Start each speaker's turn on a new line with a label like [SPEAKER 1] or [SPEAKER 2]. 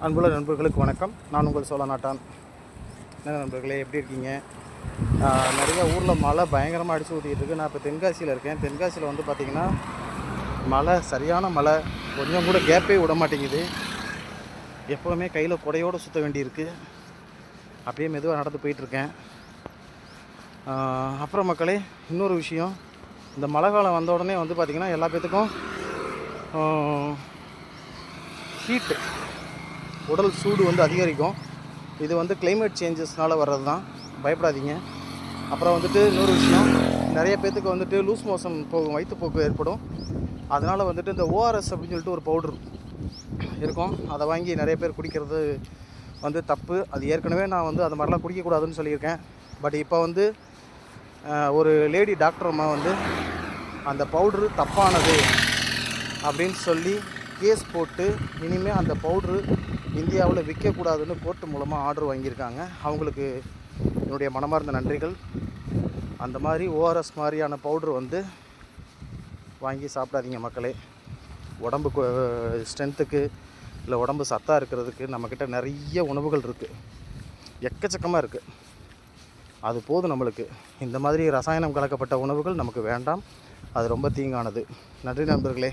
[SPEAKER 1] அன்புள்ள நண்பர்களுக்கு வணக்கம். நான் உங்கள் சோழநாட்டான். என்ன நண்பர்களே, எப்படி இருக்கீங்க? நிறைய ஊரில் மழை பயங்கரமாக அடிச்சு ஊற்றிட்டு இருக்கு. நான் இப்போ தென்காசியில் இருக்கேன். தென்காசியில் வந்து பார்த்திங்கன்னா மழை, சரியான மழை, கொஞ்சம் கூட கேப்பே விட மாட்டேங்குது. எப்போவுமே கையில் குடையோடு சுற்ற வேண்டியிருக்கு. அப்படியே மெதுவாக நடந்து போயிட்டுருக்கேன். அப்புறம் மக்களே, இன்னொரு விஷயம், இந்த மழை காலம் வந்த உடனே வந்து பார்த்திங்கன்னா எல்லா பேத்துக்கும் ஹீட்டு, உடல் சூடு வந்து அதிகரிக்கும். இது வந்து கிளைமேட் சேஞ்சஸ்னால் வர்றது தான், பயப்படாதீங்க. அப்புறம் வந்துட்டு இன்னொரு விஷயம், நிறைய பேர்த்துக்கு வந்துட்டு லூஸ் மோஷன் போகும், வயிற்றுப்போக்கு ஏற்படும். அதனால் வந்துட்டு இந்த ஓஆர்எஸ் அப்படின்னு சொல்லிட்டு ஒரு பவுட்ரு இருக்கும், அதை வாங்கி நிறைய பேர் குடிக்கிறது வந்து தப்பு. அது ஏற்கனவே நான் வந்து அது மாதிரிலாம் குடிக்கக்கூடாதுன்னு சொல்லியிருக்கேன். பட் இப்போ வந்து ஒரு லேடி டாக்டர் அம்மா வந்து அந்த பவுட்ரு தப்பானது அப்படின்னு சொல்லி கேஸ் போட்டு இனிமேல் அந்த பவுட்ரு இந்தியாவில் விற்கக்கூடாதுன்னு கோர்ட்டு மூலமாக ஆர்டர் வாங்கியிருக்காங்க. அவங்களுக்கு என்னுடைய மனமார்ந்த நன்றிகள். அந்த மாதிரி ஓஆர்எஸ் மாதிரியான பவுட்ரு வந்து வாங்கி சாப்பிடாதீங்க மக்களே. உடம்பு ஸ்ட்ரென்த்துக்கு இல்லை உடம்பு சத்தாக இருக்கிறதுக்கு நம்மக்கிட்ட நிறைய உணவுகள் இருக்குது, எக்கச்சக்கமாக இருக்குது. அது போதும் நம்மளுக்கு. இந்த மாதிரி ரசாயனம் கலக்கப்பட்ட உணவுகள் நமக்கு வேண்டாம், அது ரொம்ப தீங்கானது. நன்றி நண்பர்களே.